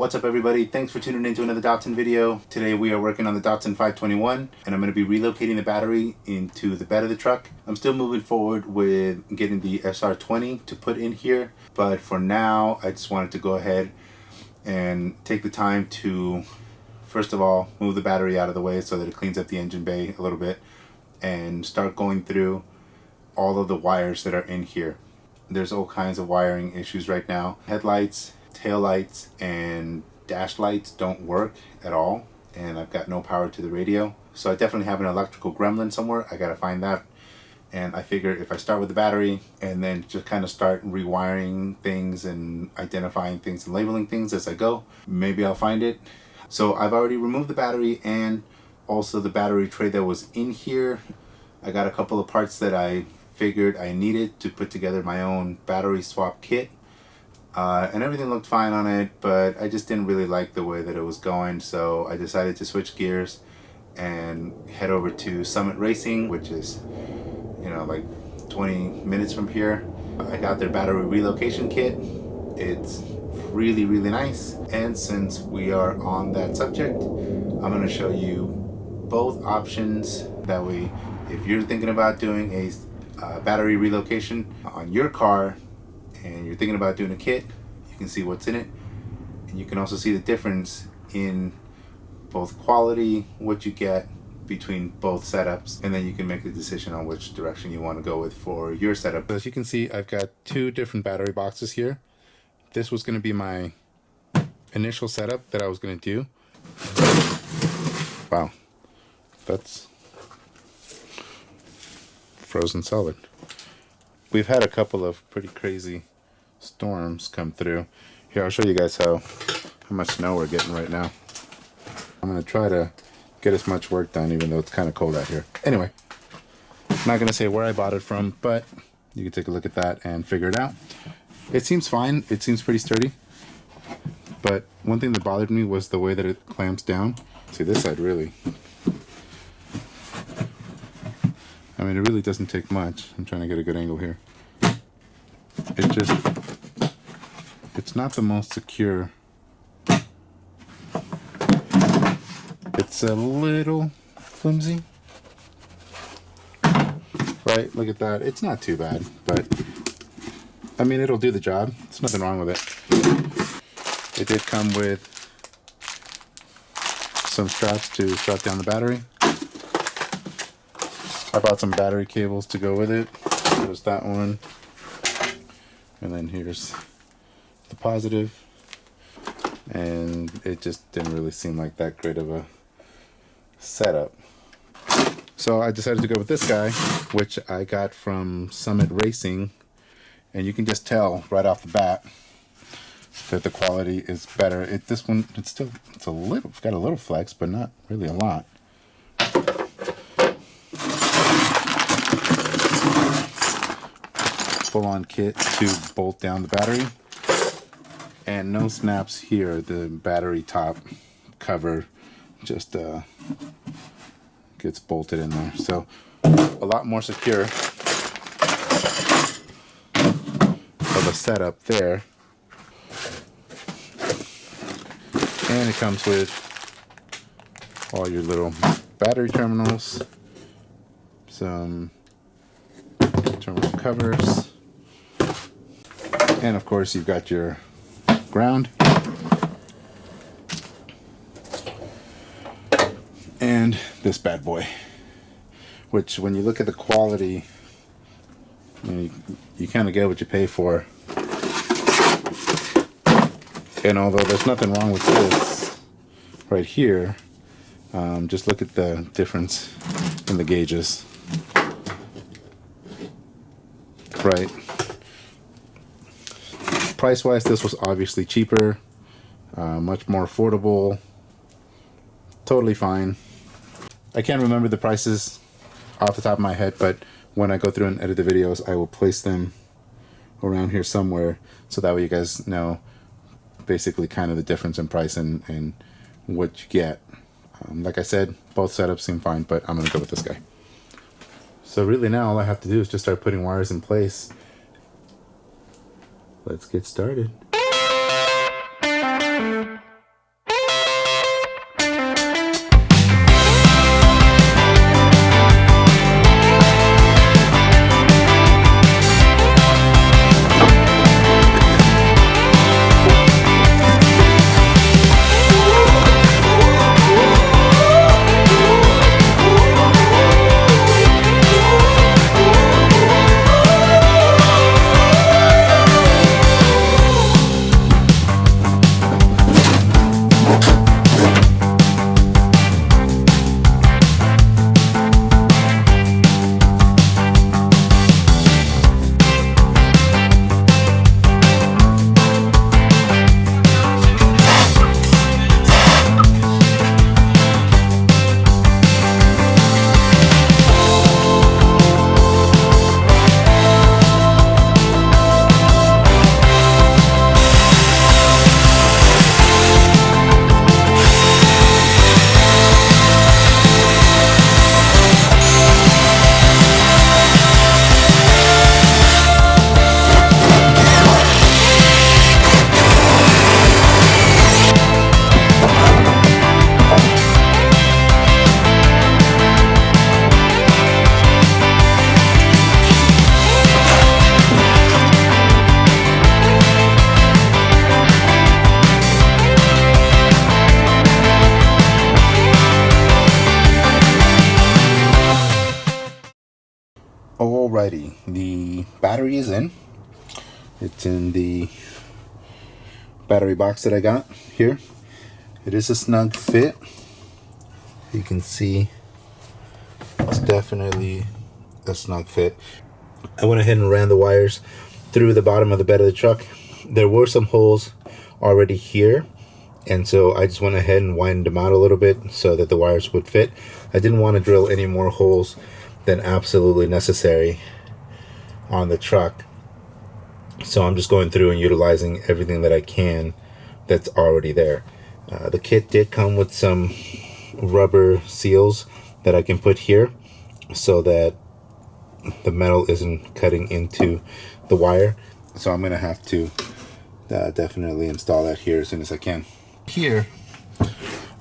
What's up everybody, thanks for tuning in to another Datsun video. Today we are working on the Datsun 521 and I'm going to be relocating the battery into the bed of the truck. I'm still moving forward with getting the SR20 to put in here, but for now I just wanted to go ahead and take the time to first of all move the battery out of the way so that it cleans up the engine bay a little bit and start going through all of the wires that are in here. There's all kinds of wiring issues right now. Headlights, tail lights, and dash lights don't work at all, and I've got no power to the radio, so I definitely have an electrical gremlin somewhere. I gotta find that, and I figure if I start with the battery and then just kind of start rewiring things and identifying things and labeling things as I go, maybe I'll find it. So I've already removed the battery and also the battery tray that was in here. I got a couple of parts that I figured I needed to put together my own battery swap kit. And everything looked fine on it, but I just didn't really like the way that it was going, so I decided to switch gears and head over to Summit Racing, which is, you know, like 20 minutes from here. I got their battery relocation kit. It's really nice, and since we are on that subject, I'm going to show you both options. That way, if you're thinking about doing a battery relocation on your car and you're thinking about doing a kit, you can see what's in it, and you can also see the difference in both quality, what you get between both setups, and then you can make the decision on which direction you want to go with for your setup. As you can see, I've got two different battery boxes here. This was going to be my initial setup that I was going to do. Wow, that's frozen solid. We've had a couple of pretty crazy storms come through. Here, I'll show you guys how much snow we're getting right now. I'm gonna try to get as much work done even though it's kind of cold out here. Anyway, I'm not gonna say where I bought it from, but you can take a look at that and figure it out. It seems fine, it seems pretty sturdy, but one thing that bothered me was the way that it clamps down. See, this side really, I mean, it really doesn't take much. I'm trying to get a good angle here. It's not the most secure. It's a little flimsy. Right, look at that. It's not too bad, but I mean, it'll do the job. There's nothing wrong with it. It did come with some straps to strap down the battery. I bought some battery cables to go with it. There's that one. And then here's the positive. And it just didn't really seem like that great of a setup. So I decided to go with this guy, which I got from Summit Racing. And you can just tell right off the bat that the quality is better. This one, it's a little, got a little flex, but not really a lot. Full-on kit to bolt down the battery, and no snaps here. The battery top cover just gets bolted in there, so a lot more secure of a setup there. And it comes with all your little battery terminals, some terminal covers, and of course you've got your ground and this bad boy, which when you look at the quality, you kind of get what you pay for. And although there's nothing wrong with this right here, just look at the difference in the gauges. Right. Price-wise, this was obviously cheaper, much more affordable, totally fine. I can't remember the prices off the top of my head, but when I go through and edit the videos, I will place them around here somewhere, so that way you guys know basically kind of the difference in price and what you get. Like I said, both setups seem fine, but I'm going to go with this guy. So really now all I have to do is just start putting wires in place. Let's get started. Alrighty, the battery is in. It's in the battery box that I got here. It is a snug fit. You can see it's definitely a snug fit. I went ahead and ran the wires through the bottom of the bed of the truck. There were some holes already here, and so I just went ahead and widened them out a little bit so that the wires would fit. I didn't want to drill any more holes than absolutely necessary on the truck, so I'm just going through and utilizing everything that I can that's already there. The kit did come with some rubber seals that I can put here so that the metal isn't cutting into the wire, so I'm gonna have to definitely install that here as soon as I can. Here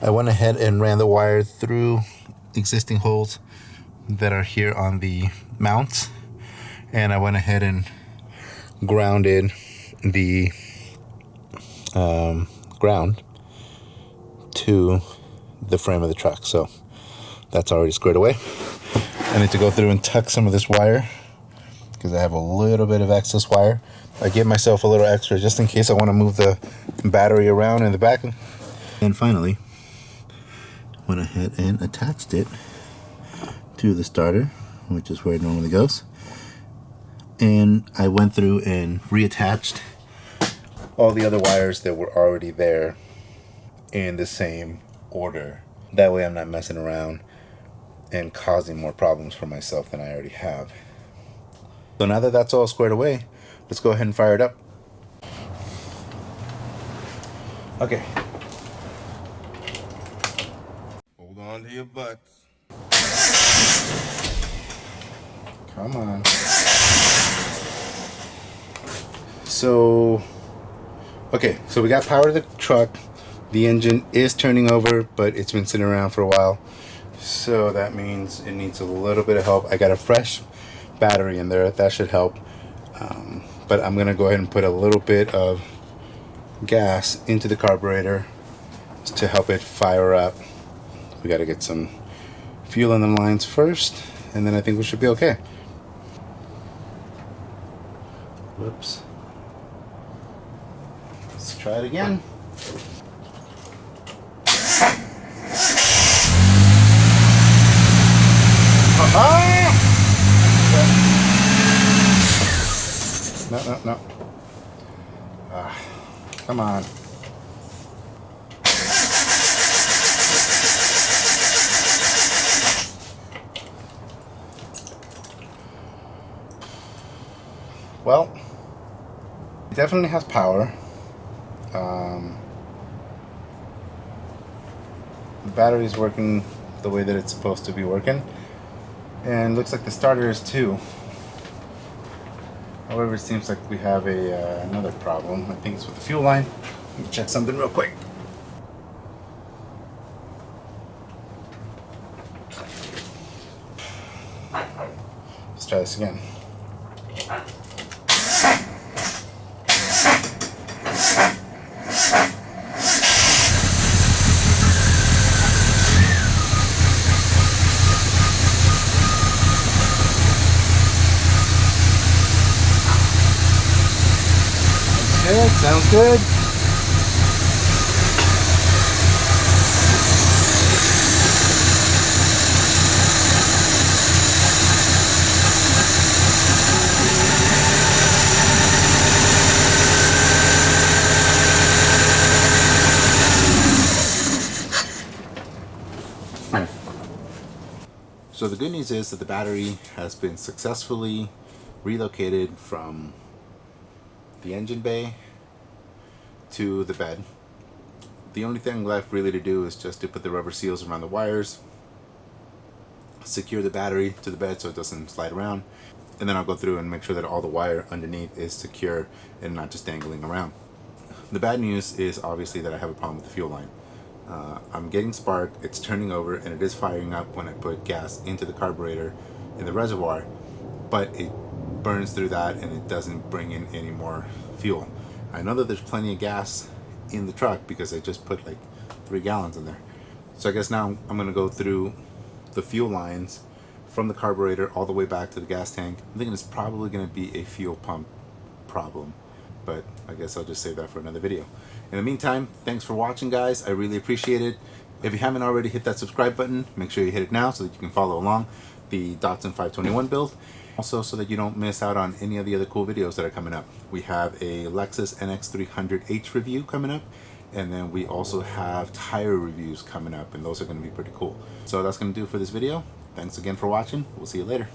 I went ahead and ran the wire through existing holes that are here on the mounts, and I went ahead and grounded the ground to the frame of the truck, so that's already squared away. I need to go through and tuck some of this wire because I have a little bit of excess wire. I gave myself a little extra just in case I want to move the battery around in the back. And finally, went ahead and attached it to the starter, which is where it normally goes. And I went through and reattached all the other wires that were already there in the same order. That way I'm not messing around and causing more problems for myself than I already have. So now that that's all squared away, let's go ahead and fire it up. Okay. Hold on to your butts. Come on. So we got power to the truck. The engine is turning over, but it's been sitting around for a while. So that means it needs a little bit of help. I got a fresh battery in there. That should help. But I'm going to go ahead and put a little bit of gas into the carburetor to help it fire up. We got to get some fuel in the lines first, and then I think we should be okay. Whoops. Let's try it again. No. Come on. Well, it definitely has power. The battery is working the way that it's supposed to be working, and looks like the starter is too. However, it seems like we have another problem. I think it's with the fuel line. Let me check something real quick. Let's try this again. Good, sounds good. So the good news is that the battery has been successfully relocated from the engine bay to the bed. The only thing left really to do is just to put the rubber seals around the wires, secure the battery to the bed so it doesn't slide around, and then I'll go through and make sure that all the wire underneath is secure and not just dangling around. The bad news is obviously that I have a problem with the fuel line. I'm getting spark, it's turning over, and it is firing up when I put gas into the carburetor in the reservoir, but it burns through that and it doesn't bring in any more fuel. I know that there's plenty of gas in the truck because I just put like 3 gallons in there. So I guess now I'm going to go through the fuel lines from the carburetor all the way back to the gas tank. I'm thinking it's probably going to be a fuel pump problem, but I guess I'll just save that for another video. In the meantime, thanks for watching, guys. I really appreciate it. If you haven't already hit that subscribe button, make sure you hit it now so that you can follow along the Datsun 521 build. Also, so that you don't miss out on any of the other cool videos that are coming up. We have a Lexus NX300H review coming up, and then we also have tire reviews coming up, and those are going to be pretty cool. So that's going to do it for this video. Thanks again for watching. We'll see you later.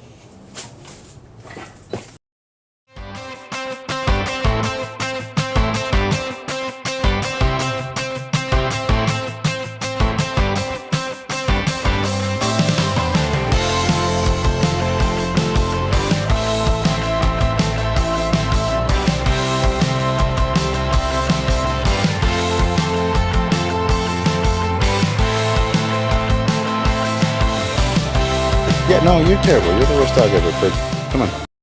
Yeah, no, you're terrible. You're the worst dog ever, but come on.